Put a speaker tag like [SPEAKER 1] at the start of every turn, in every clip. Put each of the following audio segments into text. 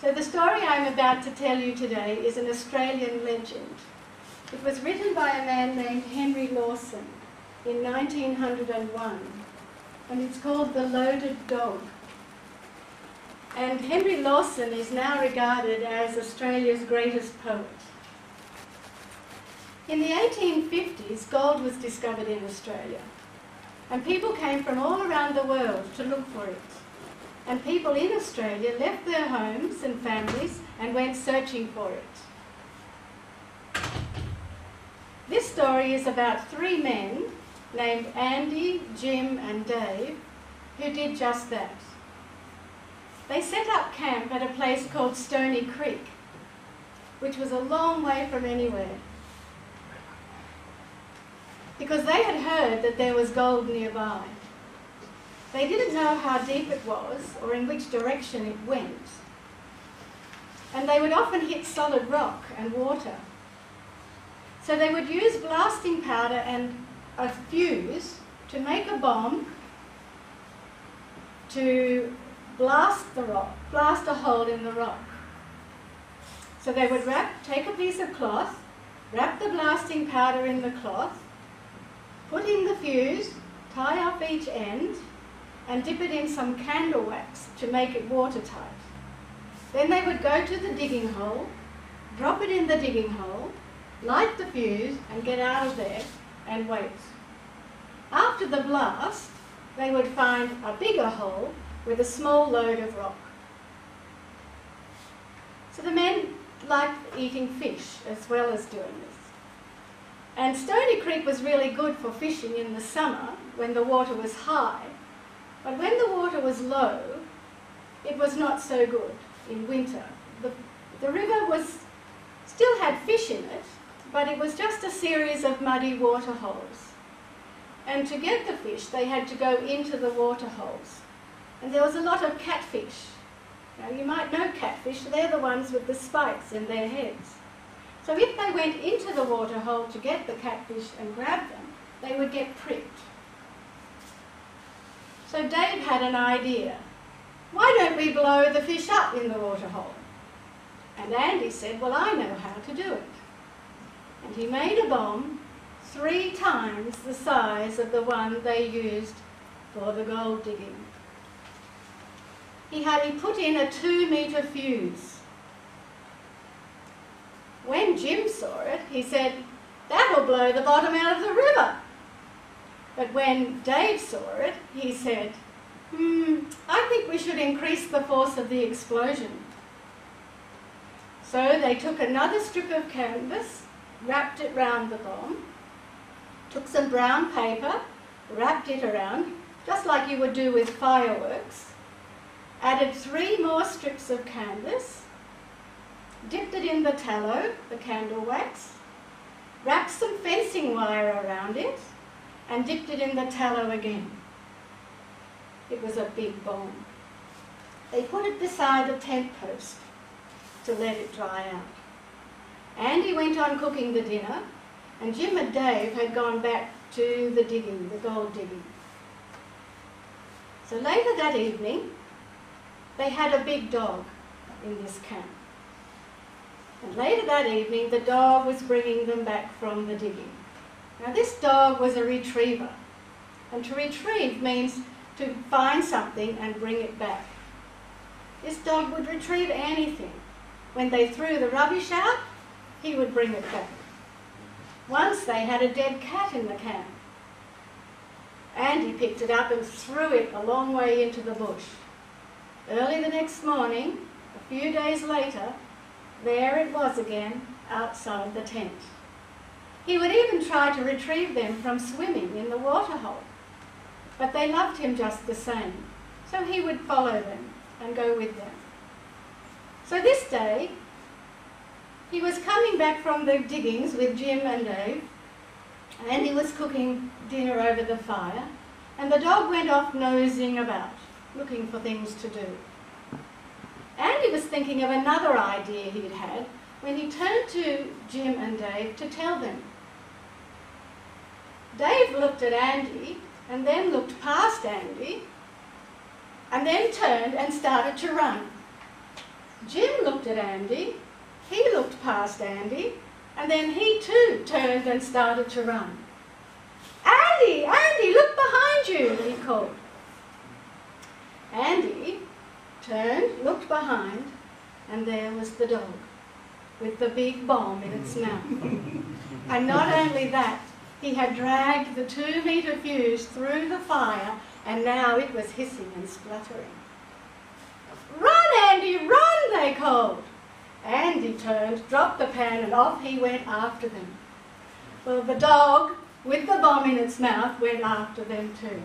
[SPEAKER 1] So the story I'm about to tell you today is an Australian legend. It was written by a man named Henry Lawson in 1901, and it's called The Loaded Dog. And Henry Lawson is now regarded as Australia's greatest poet. In the 1850s, gold was discovered in Australia, and people came from all around the world to look for it. And people in Australia left their homes and families and went searching for it. This story is about three men named Andy, Jim and Dave who did just that. They set up camp at a place called Stony Creek, which was a long way from anywhere, because they had heard that there was gold nearby. They didn't know how deep it was or in which direction it went, and they would often hit solid rock and water. So they would use blasting powder and a fuse to make a bomb to blast a hole in the rock. So they would take a piece of cloth, wrap the blasting powder in the cloth, put in the fuse, tie up each end, and dip it in some candle wax to make it watertight. Then they would go to the digging hole, drop it in the digging hole, light the fuse and get out of there and wait. After the blast, they would find a bigger hole with a small load of rock. So the men liked eating fish as well as doing this. And Stony Creek was really good for fishing in the summer when the water was high, but when the water was low, it was not so good in winter. The river still had fish in it, but it was just a series of muddy water holes. And to get the fish, they had to go into the water holes. And there was a lot of catfish. Now, you might know catfish, they're the ones with the spikes in their heads. So if they went into the water hole to get the catfish and grab them, they would get pricked. So Dave had an idea. Why don't we blow the fish up in the water hole? And Andy said, well, I know how to do it. And he made a bomb 3 times the size of the one they used for the gold digging. He put in a 2-metre fuse. When Jim saw it, he said, that'll blow the bottom out of the river. But when Dave saw it, he said, I think we should increase the force of the explosion. So they took another strip of canvas, wrapped it round the bomb, took some brown paper, wrapped it around, just like you would do with fireworks, added 3 more strips of canvas, dipped it in the tallow, the candle wax, wrapped some fencing wire around it, and dipped it in the tallow again. It was a big bomb. They put it beside a tent post to let it dry out. Andy went on cooking the dinner, and Jim and Dave had gone back to the digging, the gold digging. So later that evening, they had a big dog in this camp. And later that evening, the dog was bringing them back from the digging. Now this dog was a retriever, and to retrieve means to find something and bring it back. This dog would retrieve anything. When they threw the rubbish out, he would bring it back. Once they had a dead cat in the camp. Andy picked it up and threw it a long way into the bush. Early the next morning, a few days later, there it was again outside the tent. He would even try to retrieve them from swimming in the water hole, but they loved him just the same, so he would follow them and go with them. So this day, he was coming back from the diggings with Jim and Dave, and he was cooking dinner over the fire, and the dog went off nosing about, looking for things to do. Andy was thinking of another idea he'd had when he turned to Jim and Dave to tell them. Dave looked at Andy and then looked past Andy and then turned and started to run. Jim looked at Andy, he looked past Andy, and then he too turned and started to run. "Andy, Andy, look behind you," he called. Andy turned, looked behind, and there was the dog with the big bomb in its mouth. And not only that, he had dragged the 2-metre fuse through the fire, and now it was hissing and spluttering. "Run, Andy, run," they called. Andy turned, dropped the pan, and off he went after them. Well, the dog with the bomb in its mouth went after them too.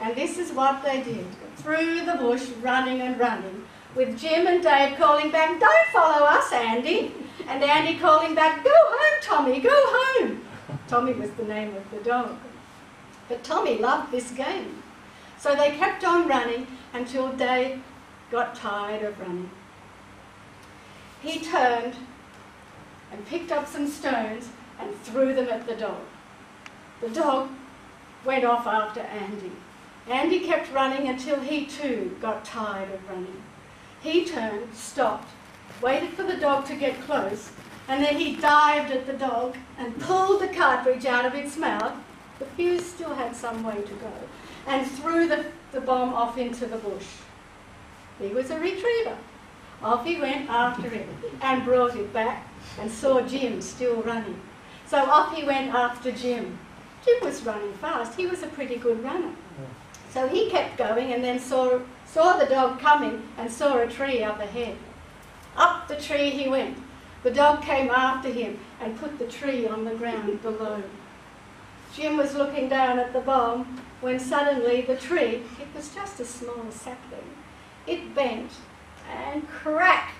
[SPEAKER 1] And this is what they did, through the bush, running and running, with Jim and Dave calling back, "Don't follow us, Andy," and Andy calling back, "Go home, Tommy, go home." Tommy was the name of the dog. But Tommy loved this game. So they kept on running until Dave got tired of running. He turned and picked up some stones and threw them at the dog. The dog went off after Andy. Andy kept running until he too got tired of running. He turned, stopped, waited for the dog to get close, and then he dived at the dog and pulled the cartridge out of its mouth. The fuse still had some way to go, and threw the bomb off into the bush. He was a retriever. Off he went after it and brought it back and saw Jim still running. So off he went after Jim. Jim was running fast. He was a pretty good runner. So he kept going and then saw the dog coming and saw a tree up ahead. Up the tree he went. The dog came after him and put the tree on the ground below. Jim was looking down at the bomb when suddenly the tree, it was just a small sapling, it bent and crack!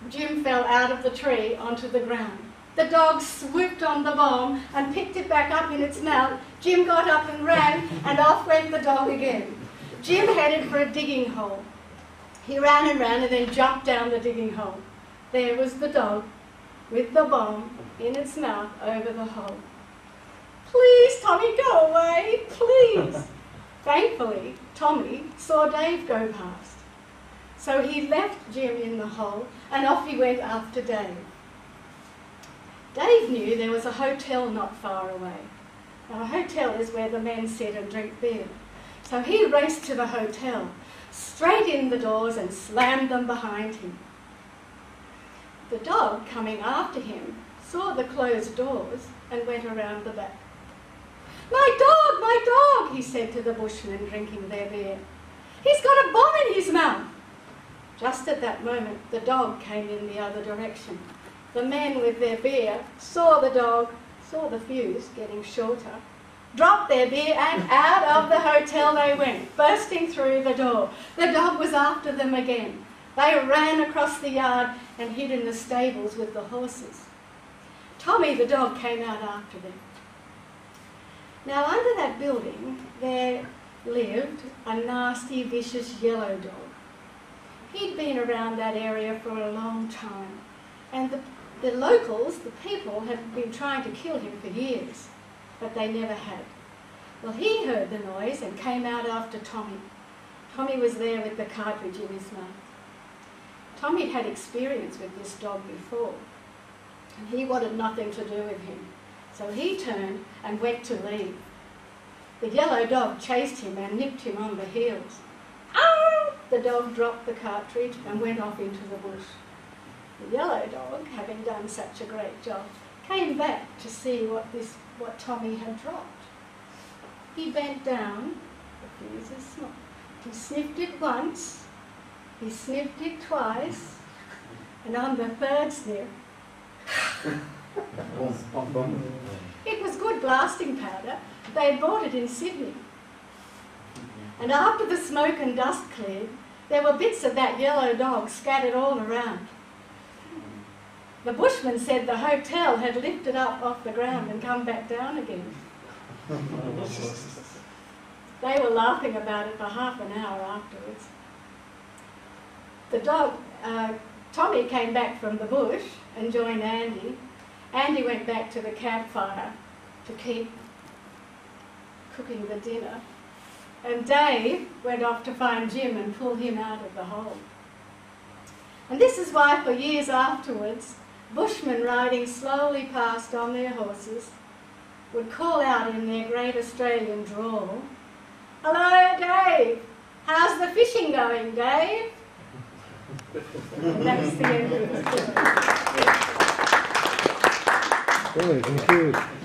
[SPEAKER 1] Jim fell out of the tree onto the ground. The dog swooped on the bomb and picked it back up in its mouth. Jim got up and ran, and off went the dog again. Jim headed for a digging hole. He ran and ran and then jumped down the digging hole. There was the dog with the bomb in its mouth over the hole. "Please, Tommy, go away, please." Thankfully, Tommy saw Dave go past. So he left Jim in the hole and off he went after Dave. Dave knew there was a hotel not far away. Now, a hotel is where the men sit and drink beer. So he raced to the hotel, straight in the doors and slammed them behind him. The dog, coming after him, saw the closed doors and went around the back. My dog, he said to the bushmen drinking their beer. "He's got a bomb in his mouth." Just at that moment, the dog came in the other direction. The men with their beer saw the dog, saw the fuse getting shorter, dropped their beer and out of the hotel they went, bursting through the door. The dog was after them again. They ran across the yard and hid in the stables with the horses. Tommy the dog came out after them. Now under that building there lived a nasty, vicious yellow dog. He'd been around that area for a long time, and the locals, the people, had been trying to kill him for years, but they never had. Well, he heard the noise and came out after Tommy. Tommy was there with the cartridge in his mouth. Tommy had experience with this dog before, and he wanted nothing to do with him. So he turned and went to leave. The yellow dog chased him and nipped him on the heels. "Ow!" The dog dropped the cartridge and went off into the bush. The yellow dog, having done such a great job, came back to see what Tommy had dropped. He bent down, the fuse is small. He sniffed it once, he sniffed it twice, and on the third sniff, it was good blasting powder. They had bought it in Sydney. And after the smoke and dust cleared, there were bits of that yellow dog scattered all around. The bushman said the hotel had lifted up off the ground and come back down again. They were laughing about it for half an hour afterwards. The dog, Tommy came back from the bush and joined Andy. Andy went back to the campfire to keep cooking the dinner. And Dave went off to find Jim and pull him out of the hole. And this is why for years afterwards, bushmen riding slowly past on their horses would call out in their great Australian drawl, "Hello, Dave! How's the fishing going, Dave?" And that's the end of the story.
[SPEAKER 2] Good, thank you.